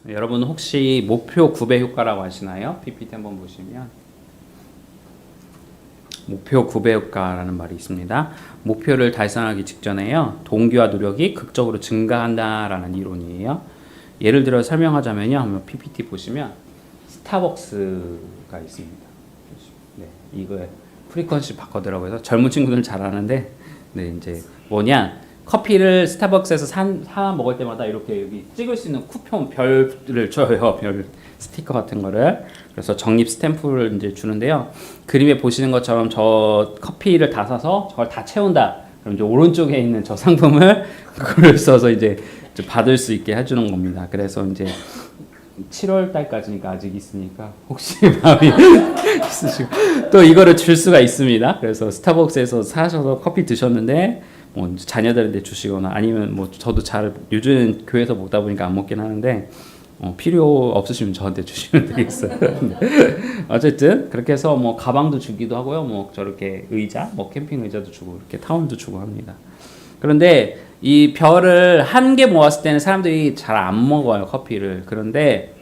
여러분 혹시 목표 9배 효과라고 아시나요? PPT 한번 보시면 목표 9배 효과라는 말이 있습니다. 목표를 달성하기 직전에요, 동기와 노력이 극적으로 증가한다라는 이론이에요. 예를 들어 설명하자면요, 한번 PPT 보시면 스타벅스가 있습니다. 네, 이거 프리퀀시 바꿔더라고요. 그래서 젊은 친구들은 잘 아는데, 네, 이제 뭐냐, 커피를 스타벅스에서 사 먹을 때마다 이렇게 여기 찍을 수 있는 쿠폰 별을 줘요. 별 스티커 같은 거를. 그래서 적립 스탬프를 이제 주는데요. 그림에 보시는 것처럼 저 커피를 다 사서 저걸 다 채운다. 그럼 이제 오른쪽에 있는 저 상품을 그걸 써서 이제 받을 수 있게 해주는 겁니다. 그래서 이제 7월 달까지니까 아직 있으니까 혹시 마음이 있으시고 또 이거를 줄 수가 있습니다. 그래서 스타벅스에서 사셔서 커피 드셨는데 뭐 자녀들한테 주시거나 아니면 뭐 저도 잘 요즘 교회에서 먹다 보니까 안 먹긴 하는데 필요 없으시면 저한테 주시면 되겠어요. 어쨌든 그렇게 해서 뭐 가방도 주기도 하고요. 뭐 저렇게 의자, 뭐 캠핑 의자도 주고 이렇게 타원도 주고 합니다. 그런데 이 별을 한 개 모았을 때는 사람들이 잘 안 먹어요, 커피를. 그런데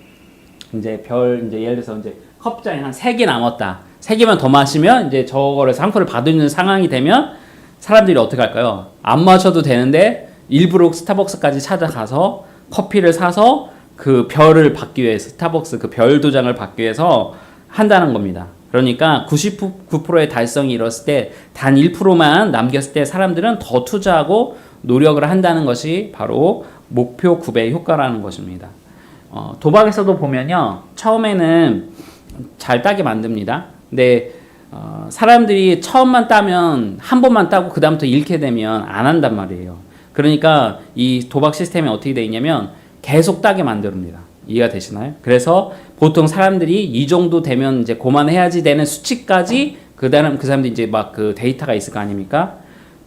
이제 이제 예를 들어서 이제 컵장이 한 3개 남았다. 3개만 더 마시면 이제 저거를 상품을 받는 상황이 되면 사람들이 어떻게 할까요? 안 마셔도 되는데 일부러 스타벅스까지 찾아가서 커피를 사서 그 별을 받기 위해서, 스타벅스 그 별 도장을 받기 위해서 한다는 겁니다. 그러니까 99%의 달성이 이뤘을 때 단 1%만 남겼을 때 사람들은 더 투자하고 노력을 한다는 것이 바로 목표 9배 효과라는 것입니다. 도박에서도 보면요, 처음에는 잘 따게 만듭니다. 근데 사람들이 처음만 따면 한 번만 따고 그 다음부터 잃게 되면 안 한단 말이에요. 그러니까 이 도박 시스템이 어떻게 되어 있냐면 계속 따게 만듭니다. 이해가 되시나요? 그래서 보통 사람들이 이 정도 되면 이제 그만해야지 되는 수치까지 그 사람들이 이제 막 그 데이터가 있을 거 아닙니까?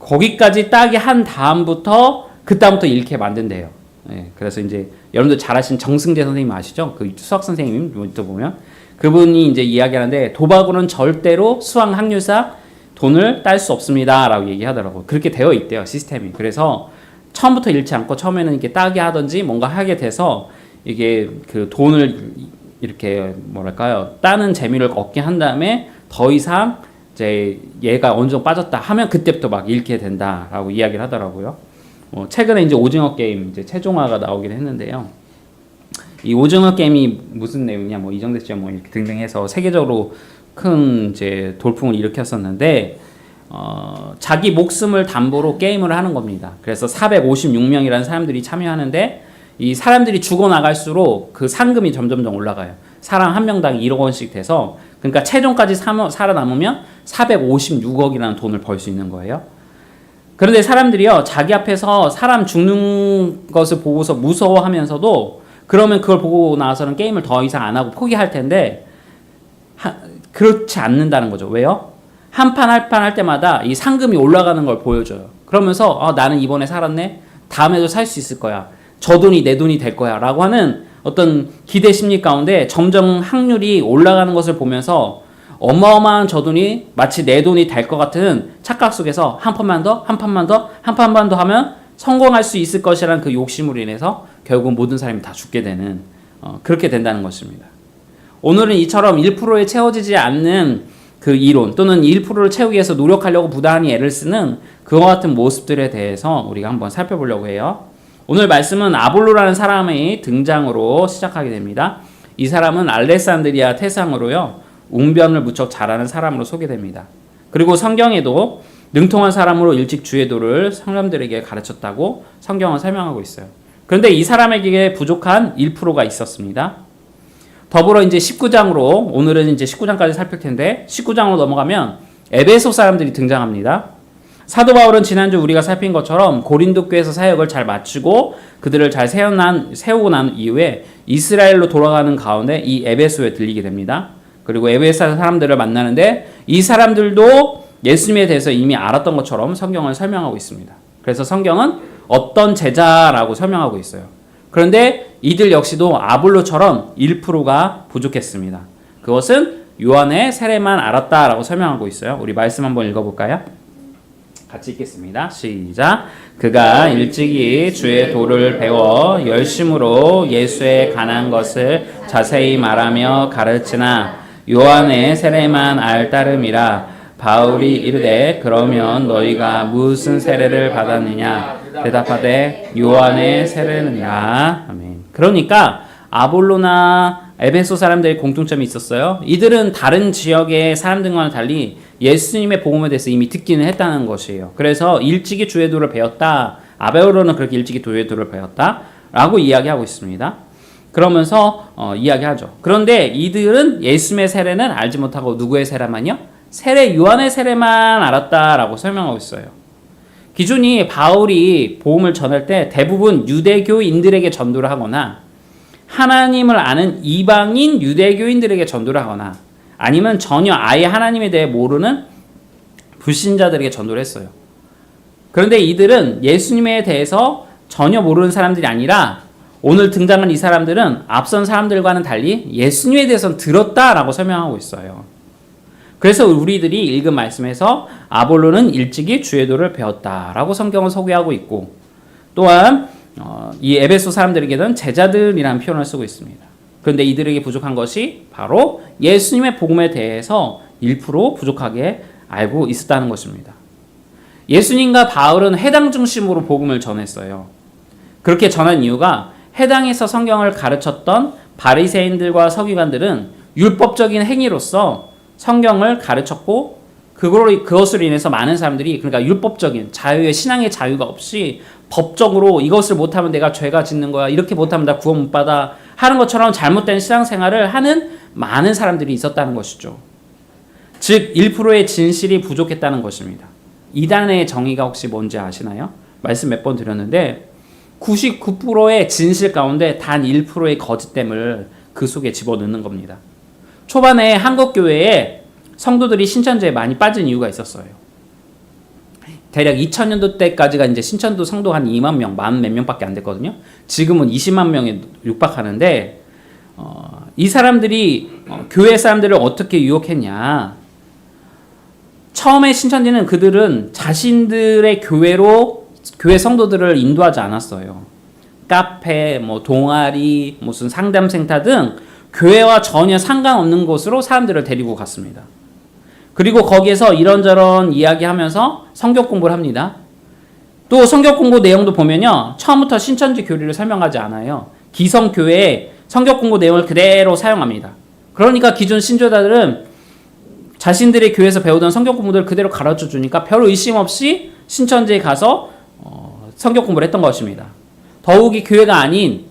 거기까지 따게 한 다음부터 그 다음부터 잃게 만든대요. 예, 그래서 이제 여러분들 잘 아시는 정승재 선생님 아시죠? 그 수학 선생님 모니터 보면 그분이 이제 이야기하는데 도박으로는 절대로 수학 확률상 돈을 딸 수 없습니다라고 얘기하더라고요. 그렇게 되어 있대요, 시스템이. 그래서 처음부터 잃지 않고 처음에는 이렇게 따게 하든지 뭔가 하게 돼서 이게 그 돈을 이렇게 뭐랄까요, 따는 재미를 얻게 한 다음에 더 이상 이제 얘가 어느 정도 빠졌다 하면 그때부터 막 잃게 된다라고 이야기를 하더라고요. 최근에 이제 오징어 게임 이제 최종화가 나오긴 했는데요. 이 오징어 게임이 무슨 내용이냐, 뭐 이정재 씨와 뭐 이렇게 등등 해서 세계적으로 큰 이제 돌풍을 일으켰었는데, 자기 목숨을 담보로 게임을 하는 겁니다. 그래서 456명이라는 사람들이 참여하는데, 이 사람들이 죽어나갈수록 그 상금이 점점 올라가요. 사람 한 명당 1억 원씩 돼서, 그러니까 최종까지 살아남으면 456억이라는 돈을 벌 수 있는 거예요. 그런데 사람들이요, 자기 앞에서 사람 죽는 것을 보고서 무서워하면서도 그러면 그걸 보고 나서는 게임을 더 이상 안 하고 포기할 텐데, 그렇지 않는다는 거죠. 왜요? 한 판 할 때마다 이 상금이 올라가는 걸 보여줘요. 그러면서 나는 이번에 살았네, 다음에도 살 수 있을 거야, 저 돈이 내 돈이 될 거야 라고 하는 어떤 기대 심리 가운데 점점 확률이 올라가는 것을 보면서 어마어마한 저 돈이 마치 내 돈이 될 것 같은 착각 속에서 한 판만 더, 한 판만 더, 한 판만 더 하면 성공할 수 있을 것이라는 그 욕심으로 인해서 결국 모든 사람이 다 죽게 되는, 그렇게 된다는 것입니다. 오늘은 이처럼 1%에 채워지지 않는 그 이론, 또는 1%를 채우기 위해서 노력하려고 부단히 애를 쓰는 그와 같은 모습들에 대해서 우리가 한번 살펴보려고 해요. 오늘 말씀은 아볼로라는 사람의 등장으로 시작하게 됩니다. 이 사람은 알렉산드리아 태상으로요, 웅변을 무척 잘하는 사람으로 소개됩니다. 그리고 성경에도 능통한 사람으로 일찍 주의 도를 사람들에게 가르쳤다고 성경은 설명하고 있어요. 그런데 이 사람에게 부족한 1%가 있었습니다. 더불어 이제 19장으로, 오늘은 이제 19장까지 살필 텐데 19장으로 넘어가면 에베소 사람들이 등장합니다. 사도 바울은 지난주 우리가 살핀 것처럼 고린도 교회에서 사역을 잘 마치고 그들을 잘 세우고 난 이후에 이스라엘로 돌아가는 가운데 이 에베소에 들리게 됩니다. 그리고 에베소 사람들을 만나는데 이 사람들도 예수님에 대해서 이미 알았던 것처럼 성경을 설명하고 있습니다. 그래서 성경은 어떤 제자라고 설명하고 있어요. 그런데 이들 역시도 아볼로처럼 1%가 부족했습니다. 그것은 요한의 세례만 알았다라고 설명하고 있어요. 우리 말씀 한번 읽어볼까요? 같이 읽겠습니다. 시작. 그가 일찍이 주의 도를 배워 열심으로 예수에 관한 것을 자세히 말하며 가르치나 요한의 세례만 알 따름이라. 바울이 이르되 그러면 너희가 무슨 세례를 받았느냐? 대답하되 요한의 세례느니라. 아멘. 그러니까 아볼로나 에베소 사람들의 공통점이 있었어요. 이들은 다른 지역의 사람들과는 달리 예수님의 복음에 대해서 이미 듣기는 했다는 것이에요. 그래서 일찍이 주의 도를 배웠다. 아볼로는 그렇게 일찍이 주의 도를 배웠다 라고 이야기하고 있습니다. 그러면서 이야기하죠. 그런데 이들은 예수님의 세례는 알지 못하고 누구의 세례만요? 세례 요한의 세례만 알았다라고 설명하고 있어요. 기존이 바울이 복음을 전할 때 대부분 유대교인들에게 전도를 하거나 하나님을 아는 이방인 유대교인들에게 전도를 하거나 아니면 전혀 아예 하나님에 대해 모르는 불신자들에게 전도를 했어요. 그런데 이들은 예수님에 대해서 전혀 모르는 사람들이 아니라 오늘 등장한 이 사람들은 앞선 사람들과는 달리 예수님에 대해서는 들었다라고 설명하고 있어요. 그래서 우리들이 읽은 말씀에서 아볼로는 일찍이 주의 도를 배웠다라고 성경을 소개하고 있고 또한 이 에베소 사람들에게는 제자들이라는 표현을 쓰고 있습니다. 그런데 이들에게 부족한 것이 바로 예수님의 복음에 대해서 1% 부족하게 알고 있었다는 것입니다. 예수님과 바울은 해당 중심으로 복음을 전했어요. 그렇게 전한 이유가 해당에서 성경을 가르쳤던 바리새인들과 서기관들은 율법적인 행위로서 성경을 가르쳤고 그것으로 인해서 많은 사람들이 그러니까 율법적인 자유의 신앙의 자유가 없이 법적으로 이것을 못하면 내가 죄가 짓는 거야. 이렇게 못하면 나 구원 못 받아. 하는 것처럼 잘못된 신앙생활을 하는 많은 사람들이 있었다는 것이죠. 즉 1%의 진실이 부족했다는 것입니다. 이단의 정의가 혹시 뭔지 아시나요? 말씀 몇 번 드렸는데 99%의 진실 가운데 단 1%의 거짓됨을 그 속에 집어넣는 겁니다. 초반에 한국 교회에 성도들이 신천지에 많이 빠진 이유가 있었어요. 대략 2000년도 때까지가 이제 신천도 성도 한 2만 명, 만 몇 명밖에 안 됐거든요. 지금은 20만 명에 육박하는데 이 사람들이 교회 사람들을 어떻게 유혹했냐? 처음에 신천지는 그들은 자신들의 교회로 교회 성도들을 인도하지 않았어요. 카페, 뭐 동아리, 무슨 상담센터 등 교회와 전혀 상관없는 곳으로 사람들을 데리고 갔습니다. 그리고 거기에서 이런저런 이야기하면서 성경 공부를 합니다. 또 성경 공부 내용도 보면요. 처음부터 신천지 교리를 설명하지 않아요. 기성교회의 성경 공부 내용을 그대로 사용합니다. 그러니까 기존 신조자들은 자신들의 교회에서 배우던 성경 공부들을 그대로 가르쳐 주니까 별 의심 없이 신천지에 가서 성경 공부를 했던 것입니다. 더욱이 교회가 아닌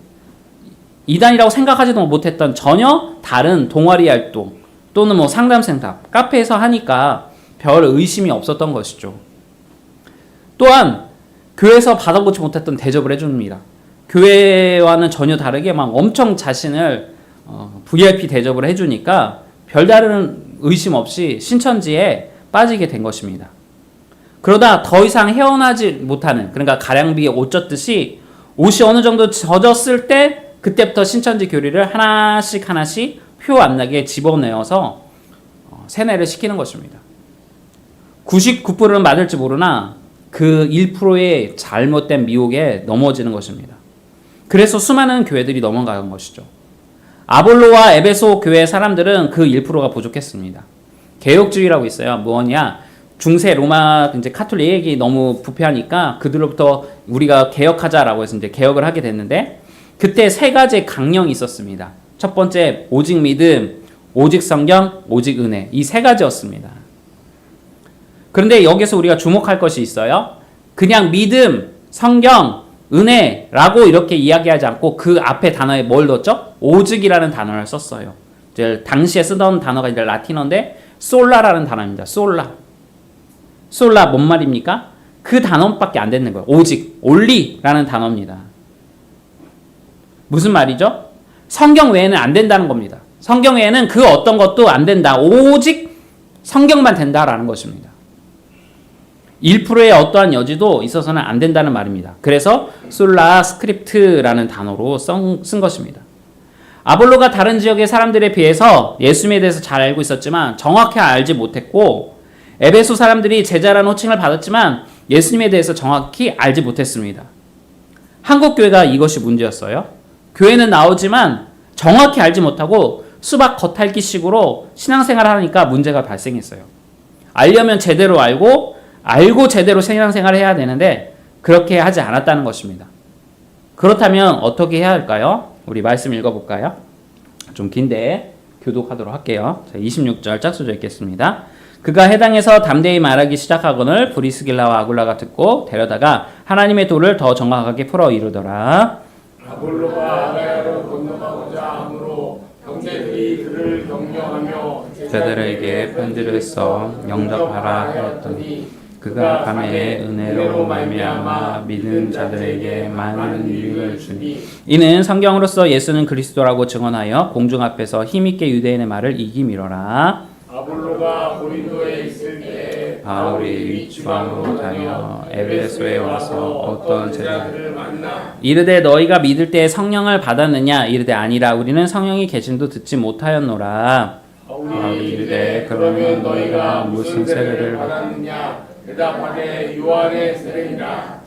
이단이라고 생각하지도 못했던 전혀 다른 동아리 활동 또는 뭐 상담센터, 카페에서 하니까 별 의심이 없었던 것이죠. 또한 교회에서 받아보지 못했던 대접을 해줍니다. 교회와는 전혀 다르게 막 엄청 자신을 VIP 대접을 해주니까 별다른 의심 없이 신천지에 빠지게 된 것입니다. 그러다 더 이상 헤어나지 못하는 그러니까 가량비에 옷 젖듯이 옷이 어느 정도 젖었을 때 그때부터 신천지 교리를 하나씩 표 안 나게 집어내어서 세뇌를 시키는 것입니다. 99%는 맞을지 모르나 그 1%의 잘못된 미혹에 넘어지는 것입니다. 그래서 수많은 교회들이 넘어가는 것이죠. 아볼로와 에베소 교회 사람들은 그 1%가 부족했습니다. 개혁주의라고 있어요. 뭐냐? 중세 로마 이제 카톨릭이 너무 부패하니까 그들로부터 우리가 개혁하자라고 해서 이제 개혁을 하게 됐는데 그때 세 가지 강령이 있었습니다. 첫 번째 오직 믿음, 오직 성경, 오직 은혜 이 세 가지였습니다. 그런데 여기서 우리가 주목할 것이 있어요. 그냥 믿음, 성경, 은혜라고 이렇게 이야기하지 않고 그 앞에 단어에 뭘 넣었죠? 오직이라는 단어를 썼어요. 이제 당시에 쓰던 단어가 이제 라틴어인데 솔라라는 단어입니다. 솔라 뭔 말입니까? 그 단어밖에 안 되는 거예요. 오직, only라는 단어입니다. 무슨 말이죠? 성경 외에는 안 된다는 겁니다. 성경 외에는 그 어떤 것도 안 된다. 오직 성경만 된다라는 것입니다. 1%의 어떠한 여지도 있어서는 안 된다는 말입니다. 그래서 솔라 스크립트라는 단어로 쓴 것입니다. 아볼로가 다른 지역의 사람들에 비해서 예수님에 대해서 잘 알고 있었지만 정확히 알지 못했고 에베소 사람들이 제자라는 호칭을 받았지만 예수님에 대해서 정확히 알지 못했습니다. 한국 교회가 이것이 문제였어요. 교회는 나오지만 정확히 알지 못하고 수박 겉핥기식으로 신앙생활을 하니까 문제가 발생했어요. 알려면 제대로 알고 제대로 신앙생활을 해야 되는데 그렇게 하지 않았다는 것입니다. 그렇다면 어떻게 해야 할까요? 우리 말씀 읽어볼까요? 좀 긴데 교독하도록 할게요. 26절 짝수절 읽겠습니다. 그가 해당에서 담대히 말하기 시작하거늘 브리스길라와 아굴라가 듣고 데려다가 하나님의 도를 더 정확하게 풀어 이루더라. 아볼로가 아가야로 건너가고자 하므로 형제들이 그를 격려하며 제자들에게 편지를 써 영접하라 하였더니 그가 밤에 은혜로 말미암아 믿는 자들에게 많은 유익을 주니 이는 성경으로서 예수는 그리스도라고 증언하여 공중 앞에서 힘있게 유대인의 말을 이기미러라. 아볼로가 고린도에 있을 때 바울이 위추방으로 다녀 에베소에 와서 어떤 제자들을 만나 이르되 너희가 믿을 때 성령을 받았느냐 이르되 아니라 우리는 성령이 계심도 듣지 못하였노라. 바울이 이르되 그러면 너희가 무슨 세례를 받았느냐 대답하되 요한의 세례니라.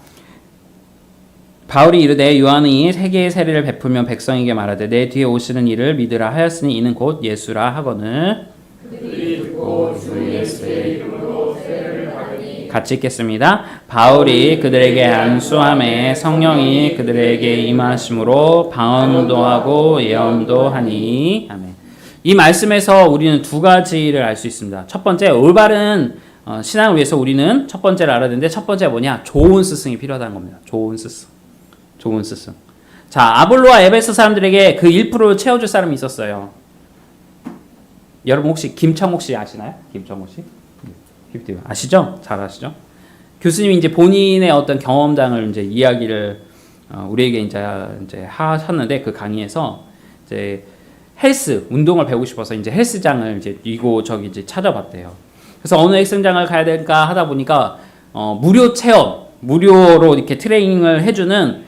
바울이 이르되 요한이 세계의 세례를 베풀며 백성에게 말하되 내 뒤에 오시는 이를 믿으라 하였으니 이는 곧 예수라 하거늘. 그들이 듣고 주 예수의 이름으로 세례를 받으니 같이 읽겠습니다. 바울이 그들에게 안수함에 성령이 그들에게 임하심으로 방언도 하고 예언도 하니. 아멘. 이 말씀에서 우리는 두 가지를 알 수 있습니다. 첫 번째, 올바른 신앙을 위해서 우리는 첫 번째를 알아야 되는데 첫 번째가 뭐냐? 좋은 스승이 필요하다는 겁니다. 좋은 스승. 좋은 스승. 자, 아볼로와 에베소 사람들에게 그 1%를 채워줄 사람이 있었어요. 여러분 혹시 김창옥 씨 아시나요? 김창옥 씨? 아시죠? 잘 아시죠? 교수님이 이제 본인의 어떤 경험담을 이제 이야기를 우리에게 이제 하셨는데 그 강의에서 이제 헬스 운동을 배우고 싶어서 이제 헬스장을 이제 이곳저기 이제 찾아봤대요. 그래서 어느 헬스장을 가야 될까 하다 보니까 무료 체험, 무료로 이렇게 트레이닝을 해주는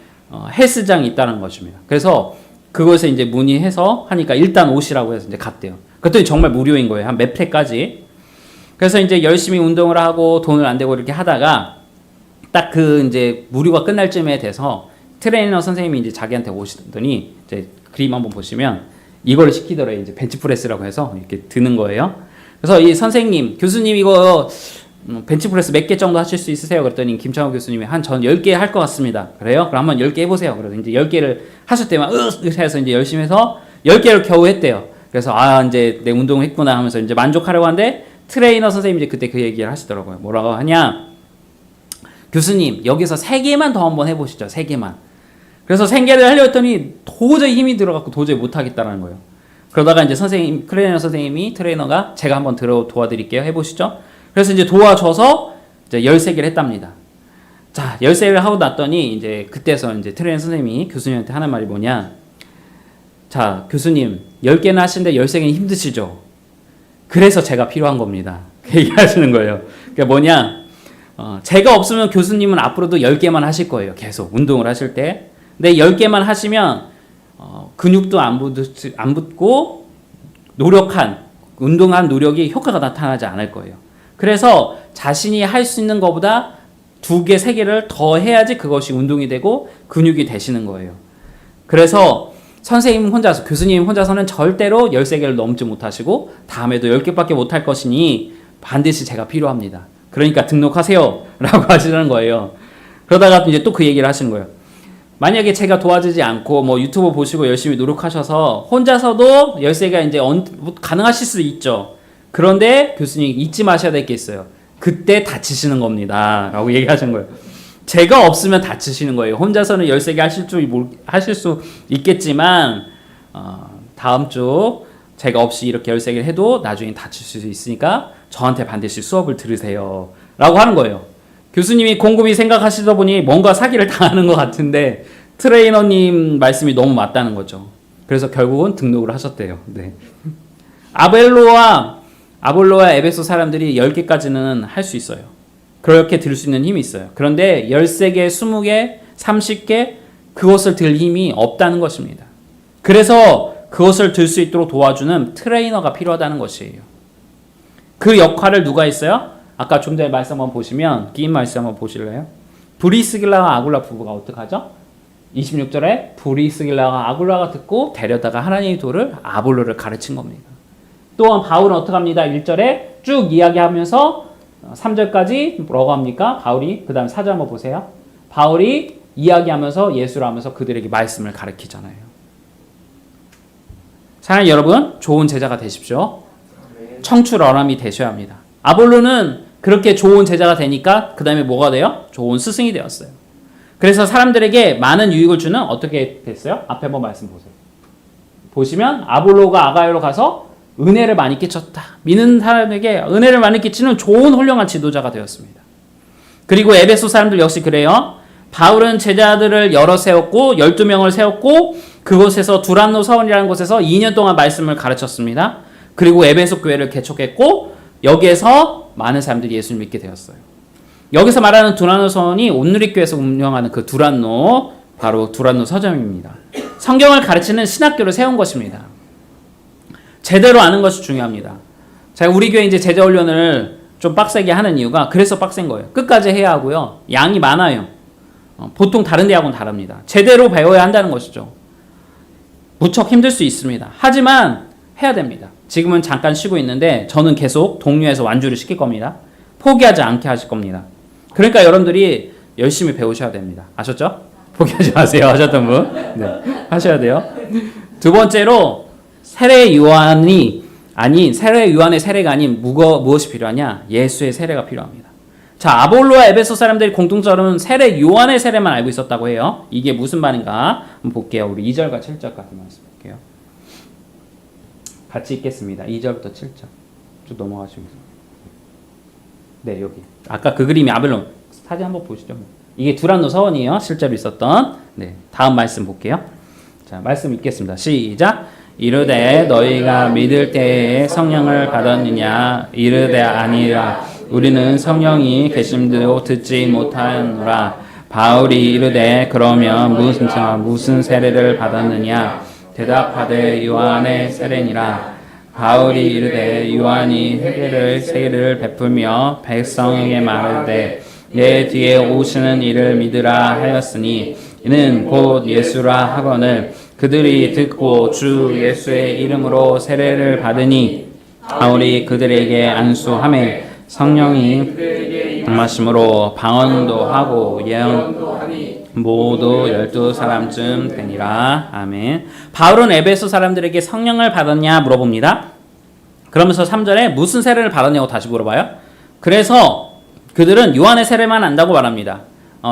헬스장이 있다는 것입니다. 그래서 그것에 이제 문의해서 하니까 일단 오시라고 해서 이제 갔대요. 그랬더니 정말 무료인 거예요. 한 몇 회까지. 그래서 이제 열심히 운동을 하고 돈을 안 대고 이렇게 하다가 딱 그 이제 무료가 끝날 쯤에 돼서 트레이너 선생님이 이제 자기한테 오시더니 이제 그림 한번 보시면 이걸 시키더래요. 이제 벤치프레스라고 해서 이렇게 드는 거예요. 그래서 이 선생님, 교수님 이거 벤치프레스 몇 개 정도 하실 수 있으세요? 그랬더니 김창호 교수님이 전 10개 할 것 같습니다. 그래요? 그럼 한번 10개 해보세요. 그래서 이제 10개를 하셨대요. 해서 이제 열심히 해서 10개를 겨우 했대요. 그래서 이제 내 운동을 했구나 하면서 이제 만족하려고 하는데 트레이너 선생님이 이제 그때 그 얘기를 하시더라고요. 뭐라고 하냐? 교수님, 여기서 3개만 더 한번 해보시죠. 3개만. 그래서 3개를 하려고 했더니 도저히 힘이 들어갖고 도저히 못하겠다는 거예요. 그러다가 이제 트레이너가 제가 한번 도와드릴게요. 해보시죠. 그래서 이제 도와줘서 이제 13개를 했답니다. 자, 13개를 하고 났더니 이제 그때서 이제 트레이너 선생님이 교수님한테 하는 말이 뭐냐? 자, 교수님 10개는 하시는데 13개는 힘드시죠? 그래서 제가 필요한 겁니다. 얘기하시는 거예요. 그게 뭐냐? 제가 없으면 교수님은 앞으로도 10개만 하실 거예요. 계속 운동을 하실 때. 근데 10개만 하시면 근육도 안 붙고 운동한 노력이 효과가 나타나지 않을 거예요. 그래서 자신이 할 수 있는 것보다 2개, 3개를 더 해야지 그것이 운동이 되고 근육이 되시는 거예요. 그래서 교수님 혼자서는 절대로 13개를 넘지 못하시고 다음에도 10개밖에 못할 것이니 반드시 제가 필요합니다. 그러니까 등록하세요. 라고 하시는 거예요. 그러다가 이제 또 그 얘기를 하시는 거예요. 만약에 제가 도와주지 않고 뭐 유튜브 보시고 열심히 노력하셔서 혼자서도 13개가 이제 가능하실 수 있죠. 그런데 교수님 잊지 마셔야 될 게 있어요. 그때 다치시는 겁니다. 라고 얘기하신 거예요. 제가 없으면 다치시는 거예요. 혼자서는 13개 하실 수 있겠지만 다음 주 제가 없이 이렇게 13개를 해도 나중에 다칠 수 있으니까 저한테 반드시 수업을 들으세요. 라고 하는 거예요. 교수님이 곰곰이 생각하시다 보니 뭔가 사기를 당하는 것 같은데 트레이너님 말씀이 너무 맞다는 거죠. 그래서 결국은 등록을 하셨대요. 네. 아볼로와 에베소 사람들이 10개까지는 할 수 있어요. 그렇게 들 수 있는 힘이 있어요. 그런데 13개, 20개, 30개 그것을 들 힘이 없다는 것입니다. 그래서 그것을 들 수 있도록 도와주는 트레이너가 필요하다는 것이에요. 그 역할을 누가 했어요? 아까 좀 전에 말씀 한번 보시면 긴 말씀 한번 보실래요? 브리스길라와 아굴라 부부가 어떡하죠? 26절에 브리스길라와 아굴라가 듣고 데려다가 하나님의 도를 아볼로를 가르친 겁니다. 또한 바울은 어떡합니다? 1절에 쭉 이야기하면서 3절까지 뭐라고 합니까? 바울이 그 다음 4절 한번 보세요. 바울이 이야기하면서 예수를 하면서 그들에게 말씀을 가르치잖아요. 사랑하는 여러분, 좋은 제자가 되십시오. 청출어람이 되셔야 합니다. 아볼로는 그렇게 좋은 제자가 되니까 그 다음에 뭐가 돼요? 좋은 스승이 되었어요. 그래서 사람들에게 많은 유익을 주는 어떻게 됐어요? 앞에 한번 말씀 보세요. 보시면 아볼로가 아가야로 가서 은혜를 많이 끼쳤다. 믿는 사람에게 은혜를 많이 끼치는 좋은 훌륭한 지도자가 되었습니다. 그리고 에베소 사람들 역시 그래요. 바울은 제자들을 여러 세웠고 12명을 세웠고 그곳에서 두란노 서원이라는 곳에서 2년 동안 말씀을 가르쳤습니다. 그리고 에베소 교회를 개척했고 여기에서 많은 사람들이 예수를 믿게 되었어요. 여기서 말하는 두란노 서원이 온누리교회에서 운영하는 그 두란노, 바로 두란노 서점입니다. 성경을 가르치는 신학교를 세운 것입니다. 제대로 아는 것이 중요합니다. 제가 우리 교회 이제 제자 훈련을 좀 빡세게 하는 이유가 그래서 빡센 거예요. 끝까지 해야 하고요. 양이 많아요. 보통 다른 대학은 다릅니다. 제대로 배워야 한다는 것이죠. 무척 힘들 수 있습니다. 하지만 해야 됩니다. 지금은 잠깐 쉬고 있는데 저는 계속 동료에서 완주를 시킬 겁니다. 포기하지 않게 하실 겁니다. 그러니까 여러분들이 열심히 배우셔야 됩니다. 아셨죠? 포기하지 마세요. 하셨던 분. 네, 하셔야 돼요. 두 번째로 세례 요한의 세례가 아닌 무엇이 필요하냐? 예수의 세례가 필요합니다. 자, 아볼로와 에베소 사람들이 공통점은 세례 요한의 세례만 알고 있었다고 해요. 이게 무슨 말인가? 한번 볼게요. 우리 2절과 7절까지 말씀 볼게요. 같이 읽겠습니다. 2절부터 7절. 쭉 넘어가시면서. 네, 여기. 아까 그 그림이 아벨론. 사진 한번 보시죠. 이게 두란노 서원이에요. 실제로 있었던. 네, 다음 말씀 볼게요. 자, 말씀 읽겠습니다. 시작. 이르되 너희가 믿을 때에 성령을 받았느냐? 이르되 아니라 우리는 성령이 계심도 듣지 못하노라. 바울이 이르되 그러면 무슨 세례를 받았느냐? 대답하되 요한의 세례니라. 바울이 이르되 요한이 세례를 베풀며 백성에게 말하되 내 뒤에 오시는 이를 믿으라 하였으니 이는 곧 예수라 하거늘 그들이 듣고 주 예수의 이름으로 세례를 받으니 바울이 그들에게 안수하매 성령이 임하심으로 방언도 하고 예언도 하니 모두 12사람쯤 되니라. 아멘. 바울은 에베소 사람들에게 성령을 받았냐 물어봅니다. 그러면서 3절에 무슨 세례를 받았냐고 다시 물어봐요. 그래서 그들은 요한의 세례만 안다고 말합니다.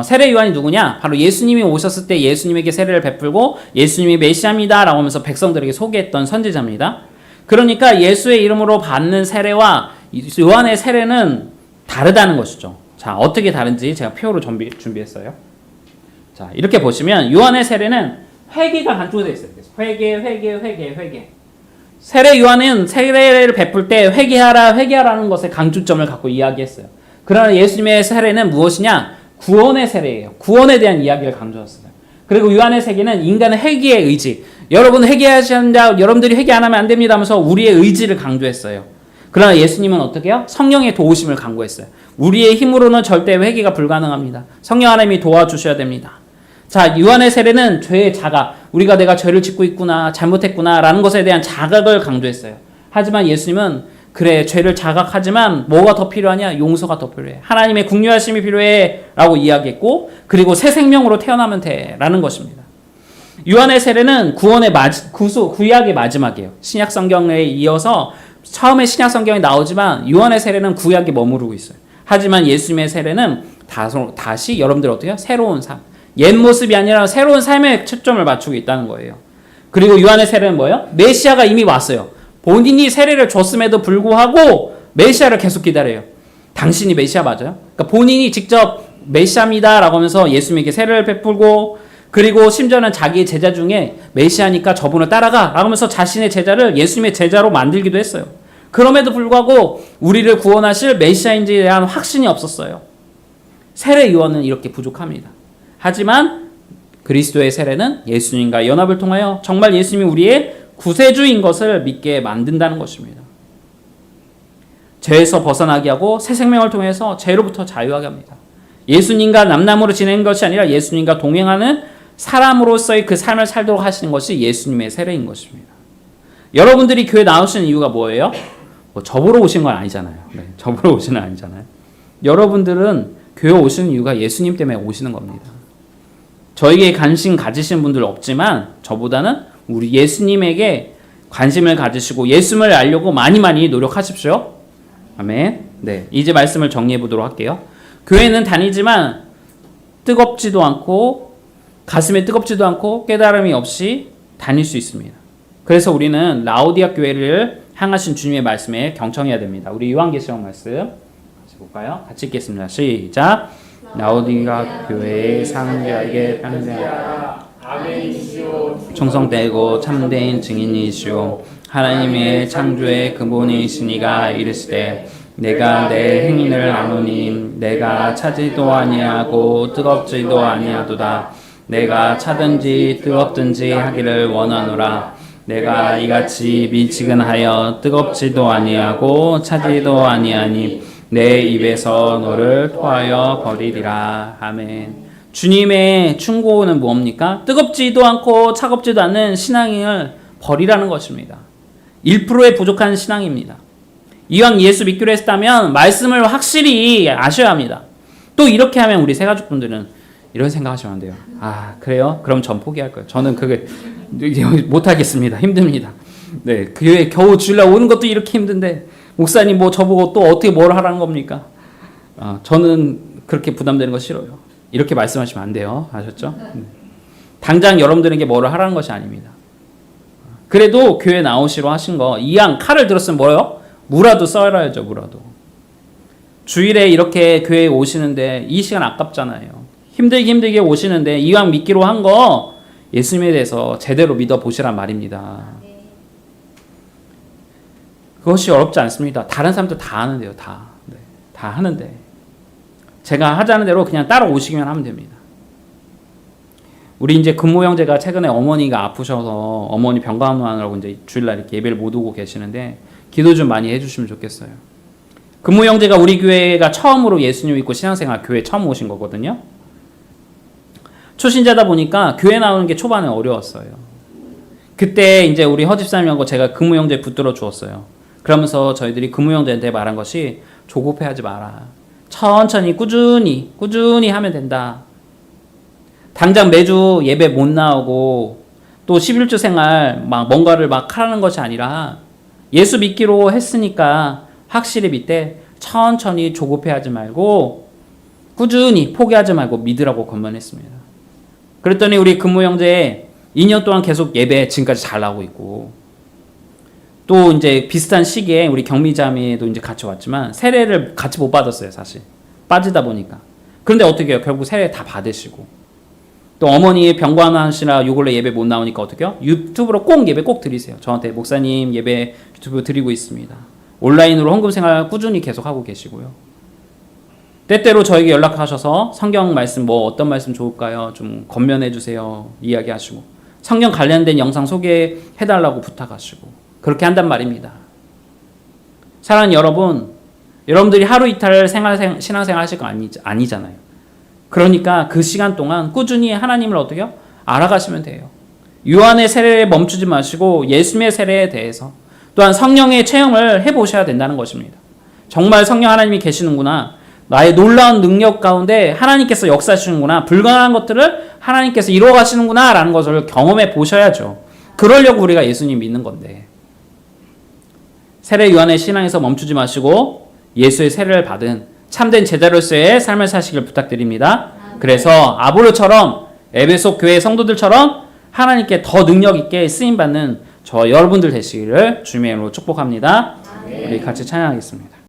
세례 요한이 누구냐? 바로 예수님이 오셨을 때 예수님에게 세례를 베풀고 예수님이 메시아입니다 라고 하면서 백성들에게 소개했던 선지자입니다. 그러니까 예수의 이름으로 받는 세례와 요한의 세례는 다르다는 것이죠. 자, 어떻게 다른지 제가 표로 준비했어요. 자, 이렇게 보시면 요한의 세례는 회개가 간주되어 있어요. 회개. 세례 요한은 세례를 베풀 때 회개하라는 것에 강조점을 갖고 이야기했어야 그러나 예수님의 세례는 무엇이냐? 구원의 세례예요. 구원에 대한 이야기를 강조했어요. 그리고 요한의 세계는 인간의 회개의 의지. 여러분 회개하셔야 한다. 여러분들이 회개 안 하면 안 됩니다 하면서 우리의 의지를 강조했어요. 그러나 예수님은 어떻게 해요? 성령의 도우심을 강구했어요. 우리의 힘으로는 절대 회개가 불가능합니다. 성령 하나님이 도와주셔야 됩니다. 자, 요한의 세례는 죄의 자각, 우리가 내가 죄를 짓고 있구나, 잘못했구나 라는 것에 대한 자각을 강조했어요. 하지만 예수님은 그래, 죄를 자각하지만 뭐가 더 필요하냐? 용서가 더 필요해. 하나님의 궁유하심이 필요해 라고 이야기했고, 그리고 새 생명으로 태어나면 돼 라는 것입니다. 요한의 세례는 구원의 구약의 마지막이에요. 신약 성경에 이어서 처음에 신약 성경이 나오지만 요한의 세례는 구약에 머무르고 있어요. 하지만 예수님의 세례는 다시 여러분들 어떻게 해요? 새로운 삶. 옛 모습이 아니라 새로운 삶에 초점을 맞추고 있다는 거예요. 그리고 요한의 세례는 뭐예요? 메시아가 이미 왔어요. 본인이 세례를 줬음에도 불구하고 메시아를 계속 기다려요. 당신이 메시아 맞아요? 그러니까 본인이 직접 메시아입니다 라고 하면서 예수님에게 세례를 베풀고, 그리고 심지어는 자기의 제자 중에 메시아니까 저분을 따라가 라고 하면서 자신의 제자를 예수님의 제자로 만들기도 했어요. 그럼에도 불구하고 우리를 구원하실 메시아인지에 대한 확신이 없었어요. 세례 요한은 이렇게 부족합니다. 하지만 그리스도의 세례는 예수님과 연합을 통하여 정말 예수님이 우리의 구세주인 것을 믿게 만든다는 것입니다. 죄에서 벗어나게 하고 새 생명을 통해서 죄로부터 자유하게 합니다. 예수님과 남남으로 지내는 것이 아니라 예수님과 동행하는 사람으로서의 그 삶을 살도록 하시는 것이 예수님의 세례인 것입니다. 여러분들이 교회 나오시는 이유가 뭐예요? 뭐 저보러 오신 건 아니잖아요. 네, 저보러 오시는 건 아니잖아요. 여러분들은 교회 오시는 이유가 예수님 때문에 오시는 겁니다. 저에게 관심 가지신 분들 없지만 저보다는 우리 예수님에게 관심을 가지시고 예수님을 알려고 많이 노력하십시오. 아멘. 네, 이제 말씀을 정리해 보도록 할게요. 교회는 다니지만 뜨겁지도 않고 가슴에 뜨겁지도 않고 깨달음이 없이 다닐 수 있습니다. 그래서 우리는 라오디아 교회를 향하신 주님의 말씀에 경청해야 됩니다. 우리 요한계시록 말씀 같이 볼까요? 같이 읽겠습니다. 시작. 라오디아 교회의 상자에게 편지하라. 충성되고 참된 증인이시오 하나님의 창조의 근본이시니가 이르시되 내가 내 행인을 아노니 내가 차지도 아니하고 뜨겁지도 아니하도다. 내가 차든지 뜨겁든지 하기를 원하노라. 내가 이같이 미지근하여 뜨겁지도 아니하고 차지도 아니하니 내 입에서 너를 토하여 버리리라. 아멘. 주님의 충고는 뭡니까? 뜨겁지도 않고 차갑지도 않는 신앙을 버리라는 것입니다. 1%의 부족한 신앙입니다. 이왕 예수 믿기로 했다면 말씀을 확실히 아셔야 합니다. 또 이렇게 하면 우리 새가족분들은 이런 생각하시면 안 돼요. 아, 그래요? 그럼 전 포기할 거예요. 저는 그게 못하겠습니다. 힘듭니다. 네, 교회 겨우 주일날 오는 것도 이렇게 힘든데 목사님 뭐 저보고 또 어떻게 뭘 하라는 겁니까? 저는 그렇게 부담되는 거 싫어요. 이렇게 말씀하시면 안 돼요. 아셨죠? 당장 여러분들에게 뭐를 하라는 것이 아닙니다. 그래도 교회 나오시러 하신 거 이왕 칼을 들었으면 뭐요? 무라도 썰어야죠. 무라도. 주일에 이렇게 교회에 오시는데 이 시간 아깝잖아요. 힘들게 오시는데 이왕 믿기로 한 거 예수님에 대해서 제대로 믿어보시란 말입니다. 그것이 어렵지 않습니다. 다른 사람들 다 하는데요. 다. 네, 다 하는데 제가 하자는 대로 그냥 따라오시기만 하면 됩니다. 우리 이제 근무 형제가 최근에 어머니가 아프셔서 어머니 병간호하느라고 이제 주일날 이렇게 예배를 못 오고 계시는데 기도 좀 많이 해주시면 좋겠어요. 근무 형제가 우리 교회가 처음으로 예수님 믿고 신앙생활 교회 처음 오신 거거든요. 초신자다 보니까 교회 나오는 게 초반에 어려웠어요. 그때 이제 우리 허집사님하고 제가 근무 형제 붙들어 주었어요. 그러면서 저희들이 근무 형제한테 말한 것이 조급해하지 마라. 천천히 꾸준히 하면 된다. 당장 매주 예배 못 나오고 또 11주 생활 막 뭔가를 막 하라는 것이 아니라 예수 믿기로 했으니까 확실히 믿되 천천히 조급해하지 말고 꾸준히 포기하지 말고 믿으라고 권면했습니다. 그랬더니 우리 근무 형제 2년 동안 계속 예배 지금까지 잘 나오고 있고 또 이제 비슷한 시기에 우리 경미자매도 이제 같이 왔지만 세례를 같이 못 받았어요. 사실 빠지다 보니까. 그런데 어떻게 해요? 결국 세례 다 받으시고 또 어머니 병관하시라 요 근래 예배 못 나오니까 어떻게 해요? 유튜브로 꼭 예배 꼭 드리세요. 저한테 목사님 예배 유튜브 드리고 있습니다. 온라인으로 헌금 생활 꾸준히 계속 하고 계시고요. 때때로 저에게 연락하셔서 성경 말씀 뭐 어떤 말씀 좋을까요? 좀 권면해 주세요. 이야기하시고 성경 관련된 영상 소개해달라고 부탁하시고 그렇게 한단 말입니다. 사랑하는 여러분, 여러분들이 하루 이탈 신앙생활 하실 거 아니잖아요. 그러니까 그 시간 동안 꾸준히 하나님을 어떻게 해요? 알아가시면 돼요. 요한의 세례에 멈추지 마시고 예수님의 세례에 대해서 또한 성령의 체험을 해보셔야 된다는 것입니다. 정말 성령 하나님이 계시는구나. 나의 놀라운 능력 가운데 하나님께서 역사하시는구나. 불가능한 것들을 하나님께서 이루어가시는구나 라는 것을 경험해 보셔야죠. 그러려고 우리가 예수님 믿는 건데 세례 요한의 신앙에서 멈추지 마시고 예수의 세례를 받은 참된 제자로서의 삶을 사시길 부탁드립니다. 그래서 아볼로처럼 에베소 교회 성도들처럼 하나님께 더 능력 있게 쓰임받는 저 여러분들 되시기를 주님의 이름으로 축복합니다. 우리 같이 찬양하겠습니다.